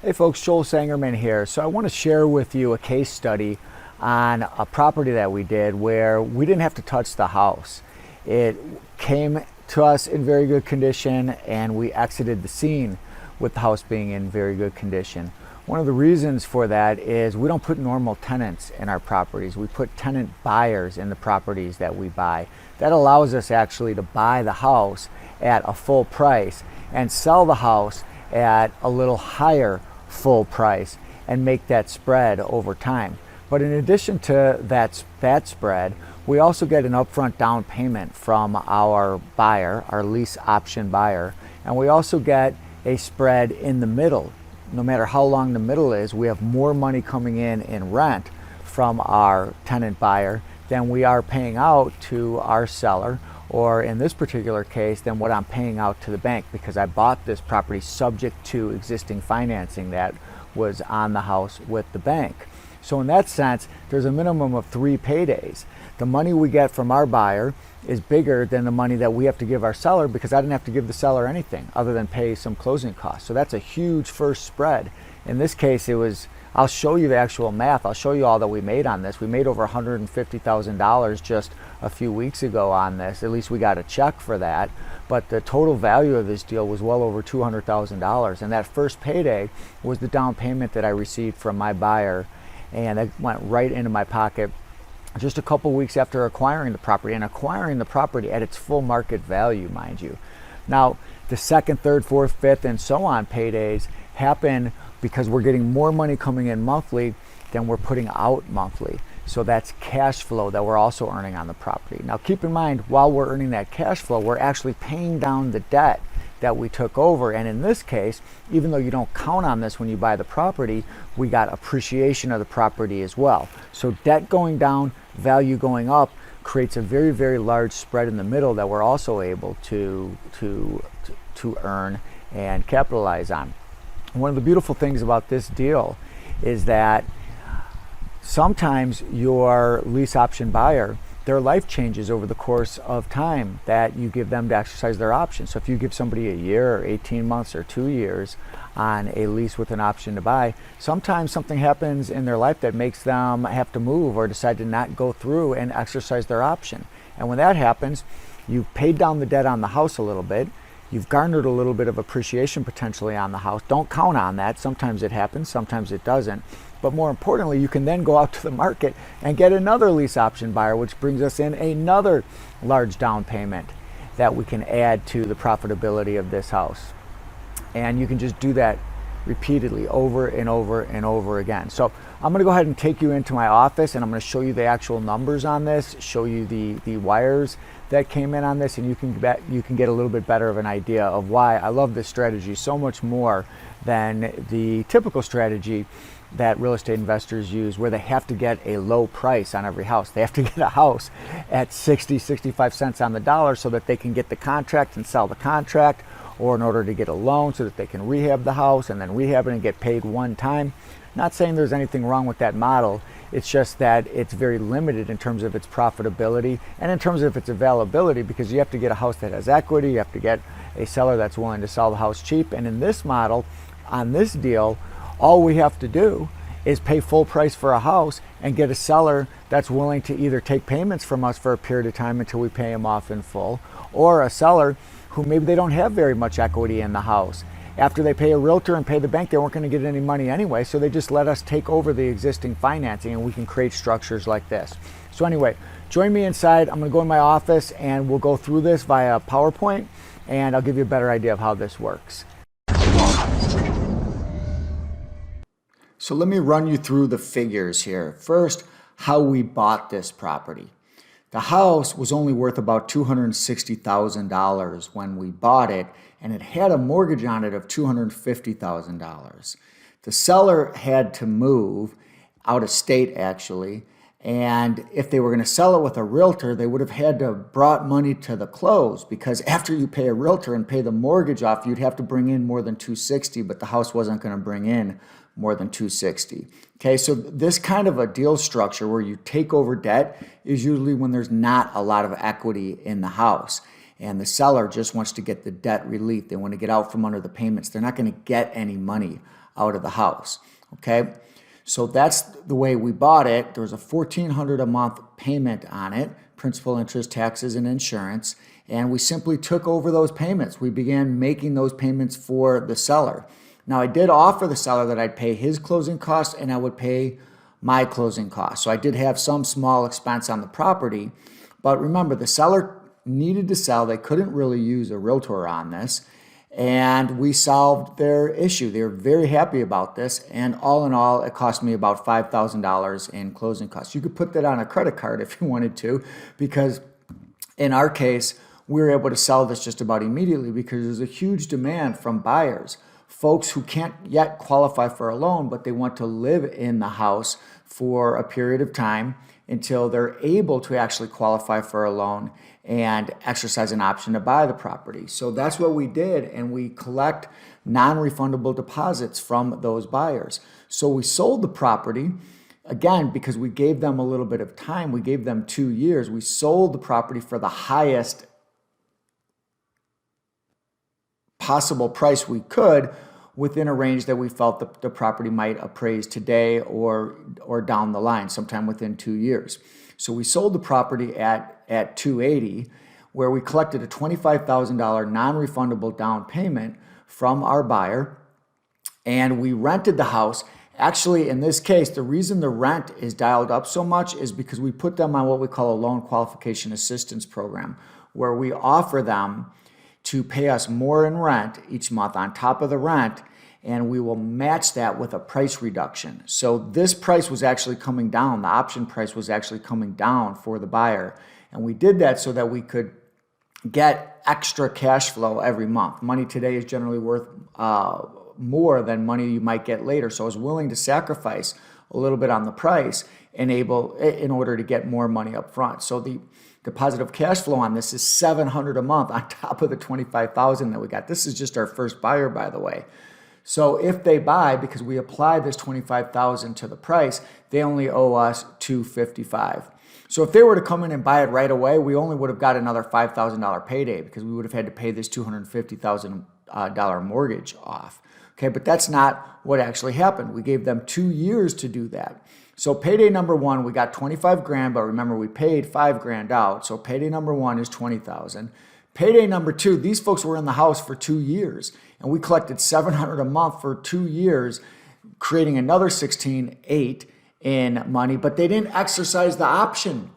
Hey folks, Joel Sangerman here. So I want to share with you a case study on a property that we did where we didn't have to touch the house. It came to us in very good condition and we exited the scene with the house being in very good condition. One of the reasons for that is we don't put normal tenants in our properties. We put tenant buyers in the properties that we buy. That allows us actually to buy the house at a full price and sell the house at a little higher full price and make that spread over time. But in addition to that spread, we also get an upfront down payment from our buyer, our lease option buyer, and we also get a spread in the middle. No matter how long the middle is, we have more money coming in rent from our tenant buyer than we are paying out to our seller, or in this particular case, than what I'm paying out to the bank, because I bought this property subject to existing financing that was on the house with the bank. So in that sense, there's a minimum of 3 paydays. The money we get from our buyer is bigger than the money that we have to give our seller, because I didn't have to give the seller anything other than pay some closing costs. So that's a huge first spread. In this case, it was, I'll show you the actual math. I'll show you all that we made on this. We made over $150,000 just a few weeks ago on this. At least we got a check for that. But the total value of this deal was well over $200,000. And that first payday was the down payment that I received from my buyer. And it went right into my pocket just a couple weeks after acquiring the property, and acquiring the property at its full market value, mind you. Now, the second, third, fourth, fifth, and so on paydays happen because we're getting more money coming in monthly than we're putting out monthly. So that's cash flow that we're also earning on the property. Now keep in mind, while we're earning that cash flow, we're actually paying down the debt that we took over. And in this case, even though you don't count on this when you buy the property, we got appreciation of the property as well. So debt going down, value going up creates a very, very large spread in the middle that we're also able to earn and capitalize on. One of the beautiful things about this deal is that sometimes your lease option buyer, their life changes over the course of time that you give them to exercise their option. So if you give somebody a year or 18 months or 2 years on a lease with an option to buy, sometimes something happens in their life that makes them have to move or decide to not go through and exercise their option. And when that happens, you've paid down the debt on the house a little bit. You've garnered a little bit of appreciation potentially on the house. Don't count on that. Sometimes it happens, sometimes it doesn't. But more importantly, you can then go out to the market and get another lease option buyer, which brings us in another large down payment that we can add to the profitability of this house. And you can just do that repeatedly over and over and over again. So I'm going to go ahead and take you into my office, and I'm going to show you the actual numbers on this, show you the wires that came in on this, and you can get a little bit better of an idea of why I love this strategy so much more than the typical strategy that real estate investors use, where they have to get a low price on every house. They have to get a house at 65 cents on the dollar so that they can get the contract and sell the contract, or in order to get a loan so that they can rehab the house and then rehab it and get paid one time. Not saying there's anything wrong with that model. It's just that it's very limited in terms of its profitability and in terms of its availability, because you have to get a house that has equity. You have to get a seller that's willing to sell the house cheap. And in this model, on this deal, all we have to do is pay full price for a house and get a seller that's willing to either take payments from us for a period of time until we pay them off in full, or a seller who maybe they don't have very much equity in the house. After they pay a realtor and pay the bank, they weren't going to get any money anyway, so they just let us take over the existing financing, and we can create structures like this. So anyway, join me inside. I'm going to go in my office and we'll go through this via PowerPoint, and I'll give you a better idea of how this works. So let me run you through the figures here. First, how we bought this property. The house was only worth about $260,000 when we bought it, and it had a mortgage on it of $250,000. The seller had to move out of state, actually, and if they were going to sell it with a realtor, they would have had to have brought money to the close, because after you pay a realtor and pay the mortgage off, you'd have to bring in more than $260,000, but the house wasn't going to bring in more than $260,000. Okay, so this kind of a deal structure where you take over debt is usually when there's not a lot of equity in the house. and the seller just wants to get the debt relief. They want to get out from under the payments. They're not going to get any money out of the house, okay? So that's the way we bought it. There was a $1,400 a month payment on it, principal, interest, taxes, and insurance, and we simply took over those payments. We began making those payments for the seller. Now, I did offer the seller that I'd pay his closing costs and I would pay my closing costs. So I did have some small expense on the property, but remember, the seller needed to sell. They couldn't really use a realtor on this, and we solved their issue. They were very happy about this, and all in all, it cost me about $5,000 in closing costs. You could put that on a credit card if you wanted to, because in our case, we were able to sell this just about immediately because there's a huge demand from buyers. Folks who can't yet qualify for a loan, but they want to live in the house for a period of time until they're able to actually qualify for a loan and exercise an option to buy the property. So that's what we did, and we collect non-refundable deposits from those buyers. So we sold the property, again, because we gave them a little bit of time. We gave them 2 years. We sold the property for the highest possible price we could within a range that we felt the property might appraise today or down the line, sometime within 2 years. So we sold the property at $280,000, where we collected a $25,000 non-refundable down payment from our buyer, and we rented the house. Actually, in this case, the reason the rent is dialed up so much is because we put them on what we call a loan qualification assistance program, where we offer them to pay us more in rent each month on top of the rent, and we will match that with a price reduction. So this price was actually coming down. The option price was actually coming down for the buyer. And we did that so that we could get extra cash flow every month. Money today is generally worth more than money you might get later. So I was willing to sacrifice a little bit on the price in order to get more money up front. So the positive cash flow on this is $700 a month on top of the $25,000 that we got. This is just our first buyer, by the way. So if they buy, because we apply this $25,000 to the price, they only owe us $255. So if they were to come in and buy it right away, we only would have got another $5,000 payday because we would have had to pay this $250,000 mortgage off. Okay, but that's not what actually happened. We gave them 2 years to do that. So payday number one, we got 25 grand, but remember we paid 5 grand out. So payday number one is 20,000. Payday number two, these folks were in the house for 2 years, and we collected $700 a month for 2 years, creating another $16,800 in money, but they didn't exercise the option.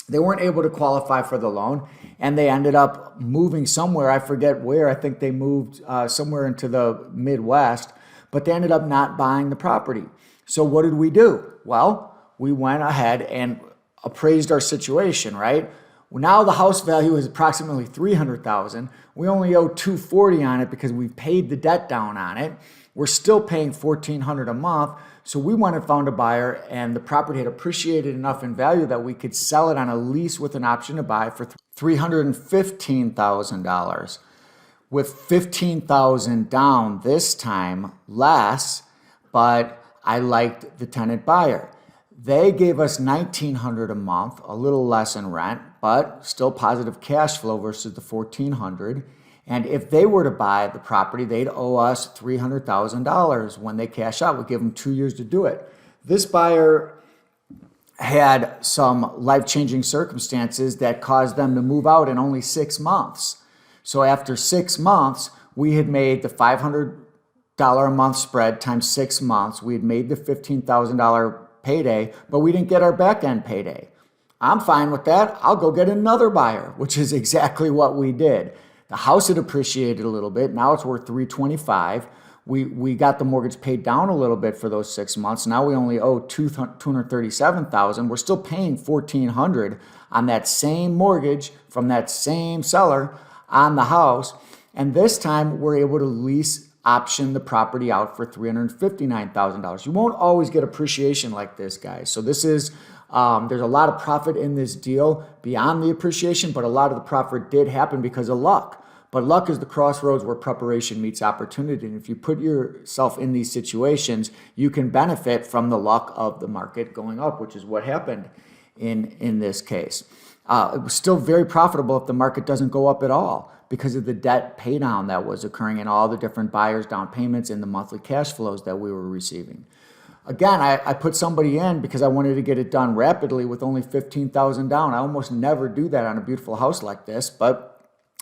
They weren't able to qualify for the loan, and they ended up moving somewhere. I forget where. I think they moved somewhere into the Midwest, but they ended up not buying the property. So what did we do? Well, we went ahead and appraised our situation, right? Now the house value is approximately $300,000. We only owe $240 on it because we've paid the debt down on it. We're still paying $1,400 a month. So we went and found a buyer, and the property had appreciated enough in value that we could sell it on a lease with an option to buy for $315,000. With $15,000 down this time, less, but I liked the tenant buyer. They gave us $1,900 a month, a little less in rent, but still positive cash flow versus the $1,400. And if they were to buy the property, they'd owe us $300,000 when they cash out. We give them 2 years to do it. This buyer had some life-changing circumstances that caused them to move out in only 6 months. So after 6 months, we had made the $500 a month spread times 6 months. We had made the $15,000 payday, but we didn't get our back-end payday. I'm fine with that. I'll go get another buyer, which is exactly what we did. The house had appreciated a little bit. Now it's worth $325,000. We got the mortgage paid down a little bit for those 6 months. Now we only owe $237,000. We're still paying $1,400 on that same mortgage from that same seller on the house. And this time we're able to lease option the property out for $359,000. You won't always get appreciation like this, guys. So this is, there's a lot of profit in this deal beyond the appreciation, but a lot of the profit did happen because of luck. But luck is the crossroads where preparation meets opportunity. And if you put yourself in these situations, you can benefit from the luck of the market going up, which is what happened in this case. It was still very profitable if the market doesn't go up at all because of the debt pay down that was occurring and all the different buyers' down payments and the monthly cash flows that we were receiving. Again, I put somebody in because I wanted to get it done rapidly with only $15,000 down. I almost never do that on a beautiful house like this, but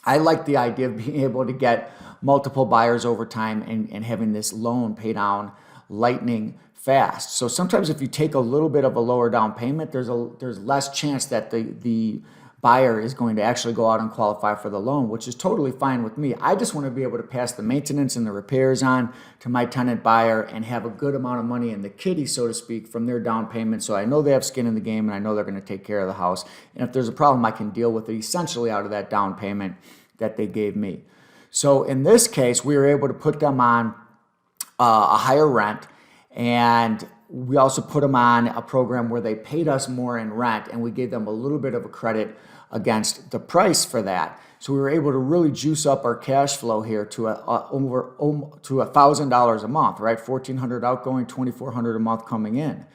I like the idea of being able to get multiple buyers over time and having this loan pay down lightning fast. So sometimes if you take a little bit of a lower down payment, there's less chance that the buyer is going to actually go out and qualify for the loan, which is totally fine with me. I just want to be able to pass the maintenance and the repairs on to my tenant buyer and have a good amount of money in the kitty, so to speak, from their down payment. So I know they have skin in the game and I know they're going to take care of the house. And if there's a problem, I can deal with it essentially out of that down payment that they gave me. So in this case, we were able to put them on a higher rent, and we also put them on a program where they paid us more in rent and we gave them a little bit of a credit against the price for that. So we were able to really juice up our cash flow here to $1,000 a month, right? $1,400 outgoing, $2,400 a month coming in.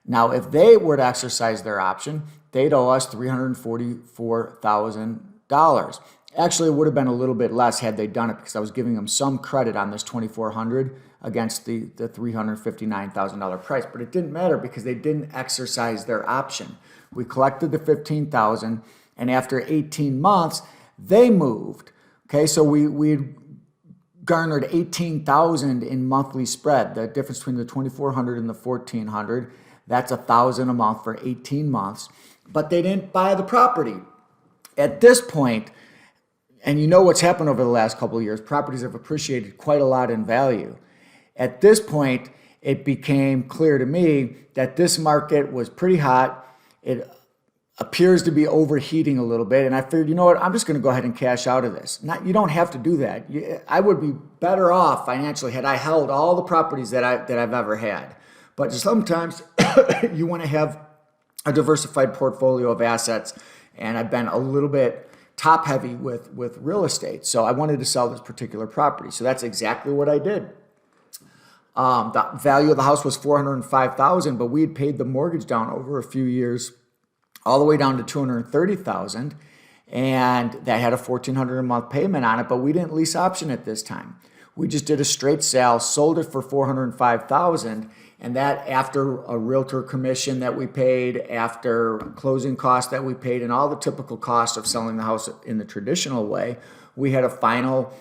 Now, if they were to exercise their option, they'd owe us $344,000. Actually, it would have been a little bit less had they done it because I was giving them some credit on this $2,400 against the $359,000 price. But it didn't matter because they didn't exercise their option. We collected the $15,000, and after 18 months, they moved. Okay, so we garnered $18,000 in monthly spread. The difference between the $2,400 and the $1,400, that's $1,000 a month for 18 months. But they didn't buy the property. At this point, and you know what's happened over the last couple of years, properties have appreciated quite a lot in value. At this point, it became clear to me that this market was pretty hot. It appears to be overheating a little bit, and I figured, you know what, I'm just going to go ahead and cash out of this. You don't have to do that. I would be better off financially had I held all the properties that I've ever had. But sometimes you want to have a diversified portfolio of assets, and I've been a little bit top heavy with real estate. So I wanted to sell this particular property. So that's exactly what I did. The value of the house was $405,000, but we had paid the mortgage down over a few years, all the way down to $230,000, and that had a $1,400 a month payment on it. But we didn't lease option at this time. We just did a straight sale, sold it for $405,000, and that after a realtor commission that we paid, after closing costs that we paid, and all the typical costs of selling the house in the traditional way, we had a final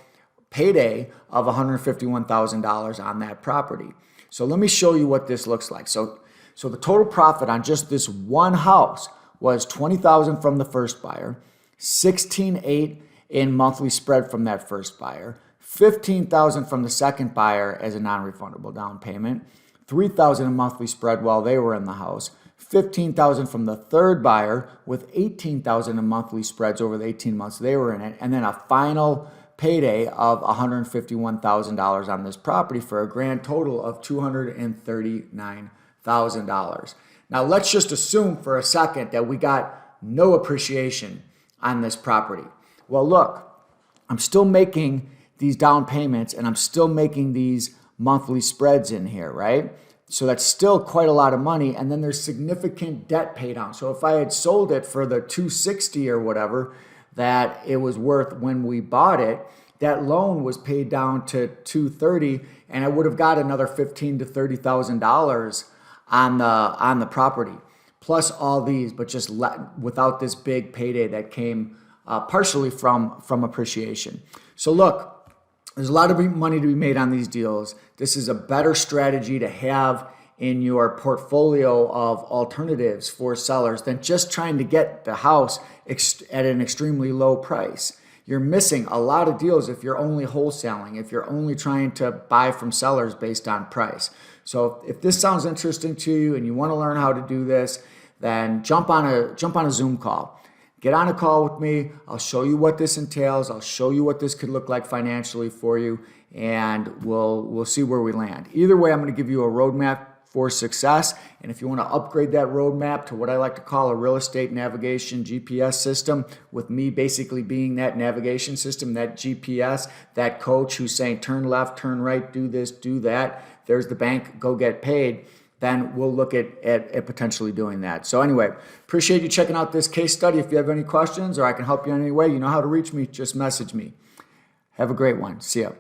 payday of $151,000 on that property. So let me show you what this looks like. So the total profit on just this one house was $20,000 from the first buyer, $16,800 in monthly spread from that first buyer, $15,000 from the second buyer as a non-refundable down payment, $3,000 in monthly spread while they were in the house, $15,000 from the third buyer with $18,000 in monthly spreads over the 18 months they were in it, and then a final payday of $151,000 on this property for a grand total of $239,000. Now let's just assume for a second that we got no appreciation on this property. Well, look, I'm still making these down payments and I'm still making these monthly spreads in here, right? So that's still quite a lot of money. And then there's significant debt pay down. So if I had sold it for the $260,000 or whatever that it was worth when we bought it, that loan was paid down to $230,000, and I would have got another $15,000 to $30,000 on the property, plus all these, but just without this big payday that came partially from appreciation. So look, there's a lot of money to be made on these deals. This is a better strategy to have in your portfolio of alternatives for sellers than just trying to get the house at an extremely low price. You're missing a lot of deals if you're only wholesaling, if you're only trying to buy from sellers based on price. So if this sounds interesting to you and you want to learn how to do this, then jump on a Zoom call. Get on a call with me. I'll show you what this entails. I'll show you what this could look like financially for you, and we'll see where we land. Either way, I'm going to give you a roadmap for success. And if you want to upgrade that roadmap to what I like to call a real estate navigation GPS system, with me basically being that navigation system, that GPS, that coach who's saying turn left, turn right, do this, do that, there's the bank, go get paid, then we'll look at potentially doing that. So anyway, appreciate you checking out this case study. If you have any questions or I can help you in any way, you know how to reach me, just message me. Have a great one. See ya.